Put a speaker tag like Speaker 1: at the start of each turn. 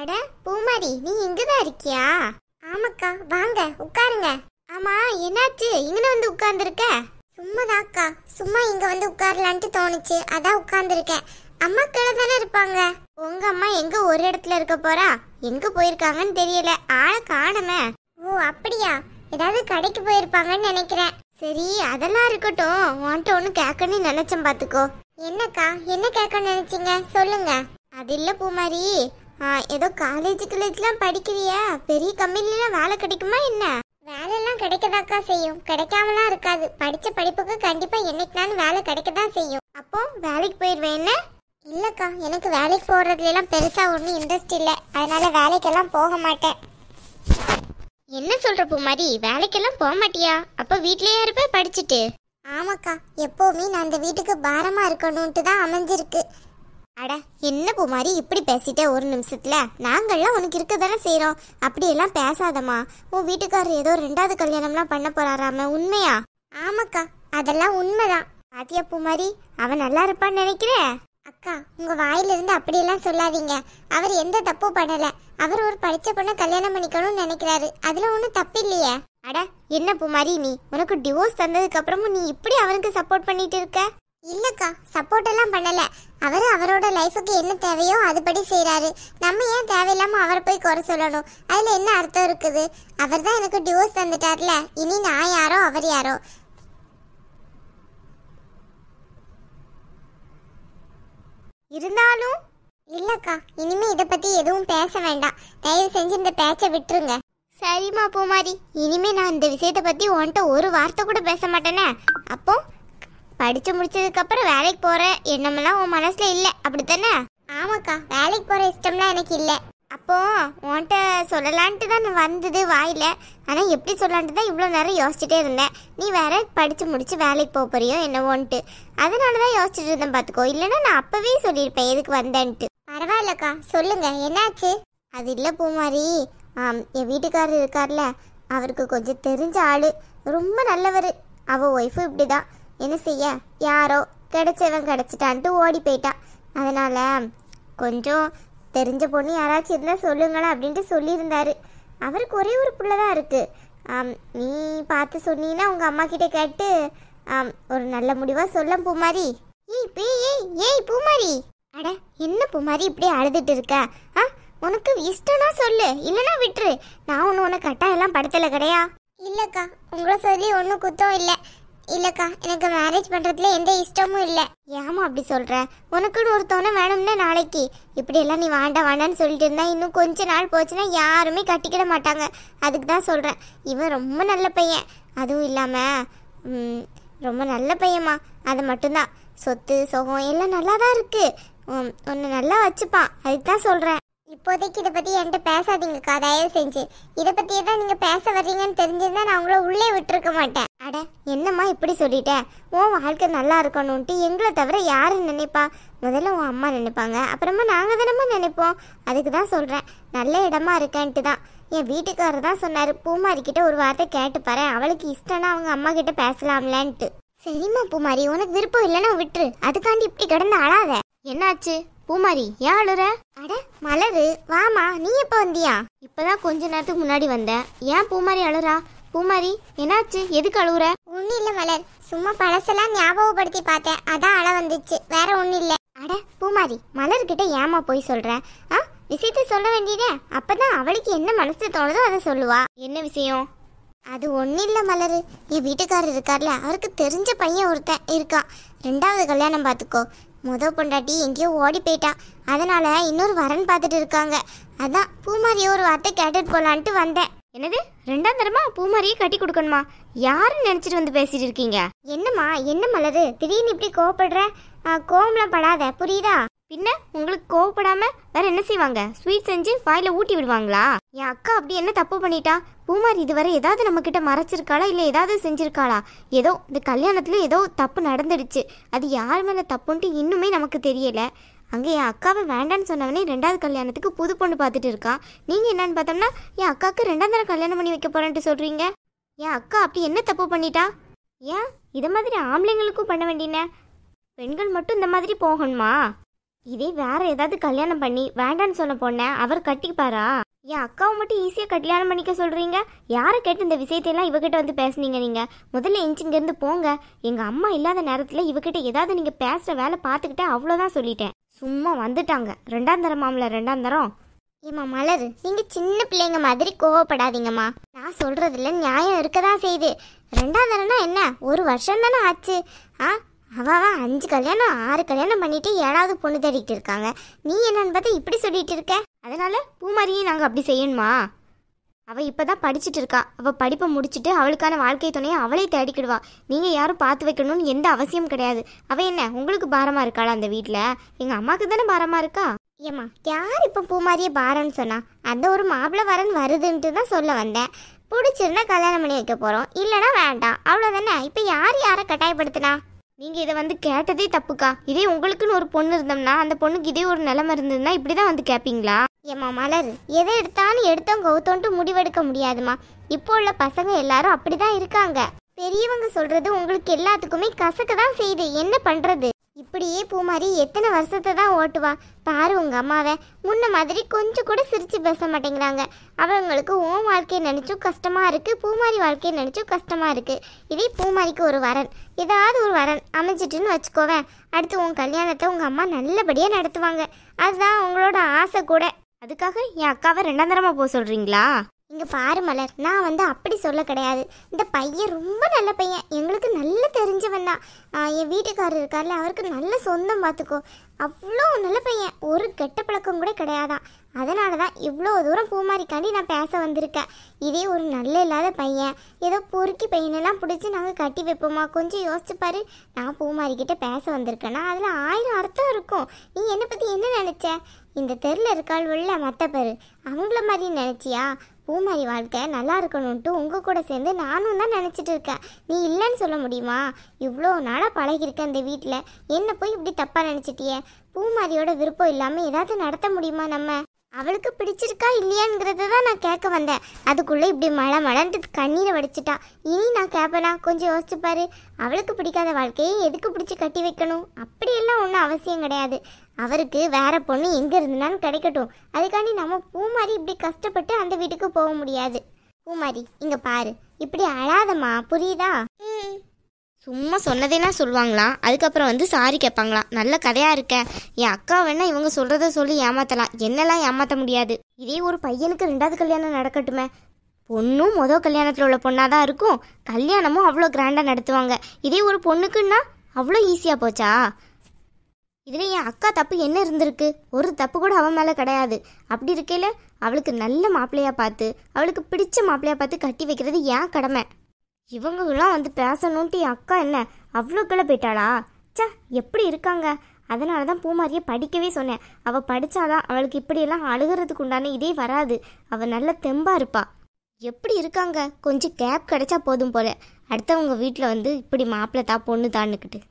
Speaker 1: அட பூமாரி, நீ இங்கதான் இருக்கியா? ஆமாக்கா, வாங்க உட்காருங்க. ஆமா, என்னாச்சு இங்க வந்து உட்கார்ந்துருக்க? சும்மாதாக்கா, சும்மா இங்க வந்து உட்காரலான்ட்டு தோணுச்சு, அதான் உட்கார்ந்துருக்கேன். அம்மா கீழே தானே இருப்பாங்க. உங்க அம்மா எங்க ஒரு இடத்துல இருக்க போறா? எங்க போயிருக்காங்கன்னு தெரியல, ஆளை காணமே. ஓ அப்படியா? ஏதாவது கடைக்கு போயிருப்பாங்கன்னு நினைக்கிறேன். சரி, அதெல்லாம் இருக்கட்டும். உன்கிட்ட ஒண்ணு கேட்கணும்னு நினைச்சேன், பாத்துக்கோ. என்னக்கா, என்ன கேட்க நினைச்சீங்க? சொல்லுங்க. அது இல்ல பூமாரி, ஏதோ காலேஜ்லாம் படிக்கிறியா? பெரிய கம்பெனிலாம் வேலை கிடைக்குமா என்ன? வேலையெல்லாம் கிடைக்கதாக்கா செய்யும், கிடைக்காமலாம் இருக்காது. படிச்ச படிப்புக்கு கண்டிப்பா என்னைக்குனாலும் வேலை கிடைக்கதான் செய்யும். அப்போ வேலைக்கு போயிடுவேன் என்ன? இல்லக்கா, எனக்கு வேலைக்கு போறதுல எல்லாம் பெருசா ஒன்றும் இன்ட்ரெஸ்ட் இல்லை, அதனால வேலைக்கெல்லாம் போக மாட்டேன். என்ன சொல்ற பூமாரி, வேலைக்கெல்லாம் போக மாட்டியா? அப்ப வீட்லயே இருப்ப படிச்சுட்டு? ஆமாக்கா, எப்பவுமே நான் அந்த வீட்டுக்கு பாரமா இருக்கணும்ட்டு தான் அமைஞ்சிருக்கு. அட என்ன பூமாரி இப்படி பேசிட்டே ஒரு நிமிஷத்துல? நாங்கள்லாம் உனக்கு இருக்க தானே செய்யறோம். அப்படியெல்லாம் பேசாதம்மா. உன் வீட்டுக்காரர் ஏதோ 2வது கல்யாணம்லாம் பண்ண போறாராம, உண்மையா? ஆமாக்கா, அதெல்லாம் உண்மைதான். பாத்தியா பூமாரி, அவன் நல்லா இருப்பான்னு நினைக்கிறேன். அக்கா, உங்க வாயிலிருந்து அப்படியெல்லாம் சொல்லாதீங்க. அவர் எந்த தப்பும் பண்ணல. அவர் ஒரு படிச்ச பொண்ணை கல்யாணம் பண்ணிக்கணும்னு நினைக்கிறாரு, அதுல ஒன்றும் தப்பு இல்லையே. அட என்ன பூமாரி, நீ உனக்கு டிவோர்ஸ் தந்ததுக்கு அப்புறமும் நீ இப்படி அவனுக்கு சப்போர்ட் பண்ணிட்டு இருக்க? இல்லக்கா, சப்போர்ட் எல்லாம் பண்ணல. அவர் அவரோட லைஃபுக்கு என்ன தேவையோ அதுபடி செய்யறாரு. நம்ம ஏன் தேவையில்லாம அவரை போய் குறை சொல்லணும்? அதுல என்ன அர்த்தம் இருக்குது? அவர் தான் எனக்கு டிவோர்ஸ் தந்துட்டார்ல, இனி நான் யாரோ அவர் யாரோ. இருந்தாலும் இல்லக்கா, இனிமே இதை பத்தி எதுவும் பேச வேண்டாம். தயவு செஞ்சு இந்த பேச்சை விட்டுருங்க. சரிம்மா பூமாரி, இனிமே நான் இந்த விஷயத்தை பத்தி உன்கிட்ட ஒரு வார்த்தை கூட பேச மாட்டேனே. அப்போ படிச்சு முடிச்சதுக்கு அப்புறம் வேலைக்கு போற எண்ணமெல்லாம் உன் மனசுல இல்ல, அப்படித்தானே? ஆமாக்கா, வேலைக்கு போற இஷ்டம்லாம் எனக்கு இல்ல. அப்போ உன்கிட்ட சொல்லலான்ட்டு தான் நான் வந்தது வாயில. ஆனா எப்படி சொல்லலான்ட்டு தான் இவ்வளோ நேரம் யோசிச்சுட்டே இருந்தேன். நீ வேற படிச்சு முடிச்சு வேலைக்கு போக போறியோ என்னவோன்ட்டு, அதனாலதான் யோசிச்சுட்டு இருந்தேன் பாத்துக்கோ. இல்லைன்னா நான் அப்பவே சொல்லியிருப்பேன் எதுக்கு வந்தேன்ட்டு. பரவாயில்லக்கா, சொல்லுங்க, என்னாச்சு? அது இல்ல பூமாரி, என் வீட்டுக்காரர் இருக்கார்ல, அவருக்கு கொஞ்சம் தெரிஞ்ச ஆளு, ரொம்ப நல்லவர். அவ ஒய்ஃபு இப்படிதான். என்ன செய்ய, யாரோ கிடைச்சவன் கிடைச்சிட்டான்ட்டு ஓடி போயிட்டான். அதனால கொஞ்சம் தெரிஞ்ச பொண்ணு யாராச்சும் இருந்தா சொல்லுங்களேன் அப்படின்ட்டு சொல்லியிருந்தாரு. அவருக்கு ஒரே ஒரு பிள்ளை தான் இருக்கு. நீ பார்த்து சொன்னீங்கன்னா உங்க அம்மா கிட்ட கேட்டு ஒரு நல்ல முடிவா சொல்ல பூமாரி. ஏய் பூமாரி, அட என்ன பூமாரி இப்படி அழுதுட்டு இருக்க? உனக்கு இஷ்டம்னா சொல்லு, இல்லைன்னா விட்டுரு. நான் ஒன்று உனக்கு கட்டாயெல்லாம் படுத்தலை கிடையா? இல்லக்கா, உங்களை சொல்லி ஒன்றும் குத்தம் இல்லை. இல்லக்கா, எனக்கு மேரேஜ் பண்றதுல எந்த இஷ்டமும் இல்லை. ஏமா அப்படி சொல்ற? உனக்குன்னு ஒருத்தவனை வேணும்னா நாளைக்கு இப்படியெல்லாம் நீ வேண்டான்னு சொல்லிட்டு இருந்தா இன்னும் கொஞ்ச நாள் போச்சுன்னா யாருமே கட்டிக்கிட மாட்டாங்க. அதுக்கு தான் சொல்றேன். இவன் ரொம்ப நல்ல பையன், அதுவும் இல்லாம ரொம்ப நல்ல பையன்மா. அது மட்டும்தான், சொத்து சுகம் எல்லாம் நல்லா தான் இருக்கு. உன்னை நல்லா வச்சுப்பான், அதுக்கு தான் சொல்றேன். இப்போதைக்கு இதை பத்தி என்கிட்ட பேசாதீங்கக்கா, தயவு செஞ்சு. இதை பத்தியே தான் நீங்க பேச வர்றீங்கன்னு தெரிஞ்சிருந்தா நான் உங்களை உள்ளே விட்டுருக்க மாட்டேன். அட என்னம்மா இப்படி சொல்லிட்டேன்? உன் வாழ்க்கை நல்லா இருக்கணும்ட்டு எங்களை தவிர யாரு நினைப்பா? முதல்ல உன் அம்மா நினைப்பாங்க, அப்புறமா நாங்க தானம்மா நினைப்போம். அதுக்கு தான் சொல்றேன், நல்ல இடமா இருக்கேன்ட்டு தான். என் வீட்டுக்காரர் தான் சொன்னாரு, பூமாரி கிட்ட ஒரு வார்த்தை கேட்டு பாரு, அவளுக்கு இஷ்டம்னா அவங்க அம்மா கிட்ட பேசலாம்லன்ட்டு. சரிம்மா பூமாரி, உனக்கு விருப்பம் இல்லைன்னா விட்டுரு. அதுக்காண்டி இப்படி கிடந்து அழாத. என்னாச்சு பூமாரி, ஏன் அழுற? அட மலரு, வாமா, நீ எப்ப வந்தியா? இப்பதான் கொஞ்ச நேரத்துக்கு முன்னாடி வந்தேன். ஏன் பூமாரி அழுறா? பூமாரி என்னாச்சு, எதுக்கு அழுகுற? ஒன்னும் இல்ல மலர், சும்மா பழசெல்லாம் ஞாபகப்படுத்தி பார்த்தேன், அதான் அழ வந்துச்சு, வேற ஒன்னும் இல்ல. அட பூமாரி, மலர்கிட்ட ஏமா போய் சொல்ற? விஷயத்த சொல்ல வேண்டியதே, அப்பதான் அவளுக்கு என்ன மனசு தோணுதோ அதை சொல்லுவா. என்ன விஷயம்? அது ஒன்றும் இல்லை மலரு, என் வீட்டுக்காரர் இருக்கார்ல, அவருக்கு தெரிஞ்ச பையன் ஒருத்தன் இருக்கான். 2வது கல்யாணம் பார்த்துக்கோ. பொண்டாட்டி எங்கேயோ ஓடி போயிட்டா, அதனால இன்னொரு வரன் பார்த்துட்டு இருக்காங்க. அதான் பூமாரியை ஒரு வார்த்தை கேட்டுட்டு போலான்ட்டு வந்தேன். என்னது, 2ஆம் தரமா பூமாரியை கட்டி கொடுக்கணுமா? யாருன்னு நினைச்சிட்டு வந்து பேசிட்டு இருக்கீங்க? என்னம்மா, என்ன மலரு திடீர்னு இப்படி கோவப்படுற? கோவம்லாம் படாத, புரியுதா? பின்ன உங்களுக்கு கோவப்படாம வேற என்ன செய்வாங்க? ஸ்வீட் செஞ்சு வாயில ஊட்டி விடுவாங்களா? என் அக்கா அப்படி என்ன தப்பு பண்ணிட்டா? பூமாரி இதுவரை ஏதாவது நம்ம கிட்ட மறைச்சிருக்காளா, இல்ல ஏதாவது செஞ்சிருக்காளா? ஏதோ இந்த கல்யாணத்துல ஏதோ தப்பு நடந்துடுச்சு, அது யார் மேல தப்புன்ட்டு இன்னுமே நமக்கு தெரியல. அங்கே என் அக்காவை வேண்டான்னு சொன்னவனே 2வது கல்யாணத்துக்கு புது பொண்ணு பார்த்துட்டு இருக்கா. நீங்க என்னன்னு பார்த்தோம்னா என் அக்காவுக்கு 2ஆம் தரம் கல்யாணம் பண்ணி வைக்க போறேன்ட்டு சொல்றீங்க. என் அக்கா அப்படி என்ன தப்பு பண்ணிட்டா? ஏன் இதை மாதிரி ஆம்பளைங்களுக்கும் பண்ண வேண்டியன? பெண்கள் மட்டும் இந்த மாதிரி போகணுமா? இதே வேற ஏதாவது கல்யாணம் பண்ணி வேண்டான்னு சொன்ன பொண்ண அவர் கட்டிப்பாரா? என் அக்காவை மட்டும் ஈஸியாக கல்யாணம் பண்ணிக்க சொல்கிறீங்க. யாரை கேட்டு இந்த விஷயத்தையெல்லாம் இவகிட்ட வந்து பேசுனீங்க நீங்கள்? முதல்ல இங்கிருந்து போங்க. எங்கள் அம்மா இல்லாத நேரத்தில் இவகிட்ட ஏதாவது நீங்கள் பேசுகிற வேலை பார்த்துக்கிட்டே அவ்வளோதான் சொல்லிட்டேன். சும்மா வந்துட்டாங்க 2ஆம் தரம் மாமலை 2ஆம் தரம். ஏம்மா மலர், நீங்கள் சின்ன பிள்ளைங்க மாதிரி கோவப்படாதீங்கம்மா. நான் சொல்கிறதுல நியாயம் இருக்க தான் செய்யுது. 2ஆம் தரம்னா என்ன, ஒரு வருஷம் தானே ஆச்சு. அவ 5 கல்யாணம் 6 கல்யாணம் பண்ணிட்டு 7வது பொண்ணு தேடிட்டு இருக்காங்க. நீ என்னன்னு பார்த்தா இப்படி சொல்லிட்டு இருக்க? அதனால பூமாரியும் நாங்கள் அப்படி செய்யணுமா? அவள் இப்போ தான் படிச்சுட்டு இருக்கா. அவள் படிப்பை முடிச்சுட்டு அவளுக்கான வாழ்க்கை துணையை அவளே தேடிக்கிடுவா. நீங்கள் யாரும் பார்த்து வைக்கணும்னு எந்த அவசியம் கிடையாது. அவள் என்ன உங்களுக்கு பாரமாக இருக்காளா அந்த வீட்டில்? எங்கள் அம்மாவுக்கு தானே பாரமாக இருக்கா? ஏம்மா, யார் இப்போ பூமாரியே பாரன்னு சொன்னா? அந்த ஒரு மாப்பிள்ளை வரன் வருதுன்ட்டு தான் சொல்ல வந்தேன். பிடிச்சிருந்தா கல்யாணம் பண்ணி வைக்க போகிறோம், இல்லைனா வேண்டாம், அவ்வளோதானே. இப்போ யாரை கட்டாயப்படுத்தினா? நீங்கள் இதை வந்து கேட்டதே தப்புக்கா. இதே உங்களுக்குன்னு ஒரு பொண்ணு இருந்தோம்னா அந்த பொண்ணுக்கு இதே ஒரு நிலைமை இருந்ததுன்னா இப்படி தான் வந்து கேட்பீங்களா? ஏம்மா மலர், எதை எடுத்தாலும் எடுத்தோம் கவுத்தோன்ட்டு முடிவெடுக்க முடியாதுமா. இப்போ உள்ள பசங்க எல்லாரும் அப்படி தான் இருக்காங்க. பெரியவங்க சொல்கிறது உங்களுக்கு எல்லாத்துக்குமே கசக்க தான் செய்யுது. என்ன பண்ணுறது? இப்படியே பூமாரி எத்தனை வருஷத்தை தான் ஓட்டுவா? பாரு உங்கள் அம்மாவை முன்ன மாதிரி கொஞ்சம் கூட சிரித்து பேச மாட்டேங்கிறாங்க. அவங்களுக்கு உன் வாழ்க்கையை நினச்சும் கஷ்டமாக இருக்குது, பூமாரி வாழ்க்கையை நினச்சும் கஷ்டமாக இருக்குது. இதே பூமாரிக்கு ஒரு வரன், ஏதாவது ஒரு வரன் அமைச்சிட்டுன்னு வச்சுக்கோவேன், அடுத்து உன் கல்யாணத்தை உங்கள் அம்மா நல்லபடியாக நடத்துவாங்க. அதுதான் அவங்களோட ஆசை கூட. அதுக்காக என் அக்காவை 2ஆம் தரமாக போக சொல்கிறீங்களா? இங்கே பாரு மலர், நான் வந்து அப்படி சொல்ல கிடையாது. இந்த பையன் ரொம்ப நல்ல பையன், எங்களுக்கு நல்ல தெரிஞ்சவன் தான். என் வீட்டுக்காரர் இருக்கார்ல, அவருக்கு நல்ல சொந்தம் பார்த்துக்கோ. அவ்வளோ நல்ல பையன், ஒரு கெட்ட பழக்கம் கூட கிடையாதான். அதனால தான் இவ்வளோ தூரம் பூமாரிக்காண்டி நான் பேச வந்திருக்கேன். இதே ஒரு நல்ல இல்லாத பையன், ஏதோ பொறுக்கி பையனெல்லாம் பிடிச்சி நாங்கள் கட்டி வைப்போமா? கொஞ்சம் யோசிச்சு பாரு. நான் பூமாரிக்கிட்ட பேச வந்திருக்கேன்னா அதில் 1000 அர்த்தம் இருக்கும். நீ என்னை பற்றி என்ன நினச்ச? இந்த தெருவில் இருக்காள் உள்ள மற்ற பேர், அவங்கள மாதிரி நினச்சியா? பூமாரி வாழ்க்கை நல்லா இருக்கணும்ன்ட்டு உங்கள் கூட சேர்ந்து நானும் தான் நினச்சிட்டு இருக்கேன். நீ இல்லைன்னு சொல்ல முடியுமா? இவ்வளோ நாளாக பழகிருக்க இந்த வீட்டில், என்ன போய் இப்படி தப்பாக நினச்சிட்டியே? பூமாரியோட விருப்பம் இல்லாமல் ஏதாவது நடத்த முடியுமா நம்ம? அவளுக்கு பிடிச்சிருக்கா இல்லையாங்கிறத தான் நான் கேட்க வந்தேன். அதுக்குள்ளே இப்படி மழைன்ட்டு கண்ணீரை வடிச்சிட்டா. இனி நான் கேட்பேனா? கொஞ்சம் யோசிச்சு பாரு. அவளுக்கு பிடிக்காத வாழ்க்கையை எதுக்கு பிடிச்சி கட்டி வைக்கணும்? அப்படியெல்லாம் ஒன்றும் அவசியம் கிடையாது. அவருக்கு வேற பொண்ணு எங்கே இருந்துனாலும் கிடைக்கட்டும். அதுக்காண்டி நம்ம பூமாரி இப்படி கஷ்டப்பட்டு அந்த வீட்டுக்கு போக முடியாது. பூமாரி இங்கே பாரு, இப்படி அழாதம்மா, புரியுதா? சும்மா சொன்னதேலாம் சொல்லுவாங்களாம், அதுக்கப்புறம் வந்து சாரி கேட்பாங்களாம். நல்ல கதையாக இருக்க. என் அக்கா வேணா இவங்க சொல்கிறத சொல்லி ஏமாற்றலாம், என்னெல்லாம் ஏமாற்ற முடியாது. இதே ஒரு பையனுக்கு 2வது கல்யாணம் நடக்கட்டுமே. பொண்ணும் கல்யாணத்தில் உள்ள பொண்ணாக தான் இருக்கும், கல்யாணமும் அவ்வளோ கிராண்டாக நடத்துவாங்க. இதே ஒரு பொண்ணுக்குன்னா அவ்வளோ ஈஸியாக போச்சா? இதில் என் அக்கா தப்பு என்ன இருந்திருக்கு? ஒரு தப்பு கூட அவன் மேலே கிடையாது. அப்படி இருக்கையில் அவளுக்கு நல்ல மாப்பிள்ளையாக பார்த்து, அவளுக்கு பிடிச்ச மாப்பிள்ளையாக பார்த்து கட்டி வைக்கிறது ஏன் கடமை. இவங்கெல்லாம் வந்து பேசணுன்ட்டு என் அக்கா என்ன அவ்வளோக்குள்ளே போயிட்டாளா? சா, எப்படி இருக்காங்க. அதனால தான் பூமாரியை படிக்கவே சொன்னேன். அவள் படித்தாதான் அவளுக்கு இப்படியெல்லாம் அழுகிறதுக்கு உண்டான இதே வராது. அவள் நல்ல தெம்பாக இருப்பா. எப்படி இருக்காங்க? கொஞ்சம் கேப் கிடைச்சா போதும் போல அடுத்தவங்க வீட்டில் வந்து இப்படி மாப்பிள்ளை தான் பொண்ணு தான்னுக்கிட்டு.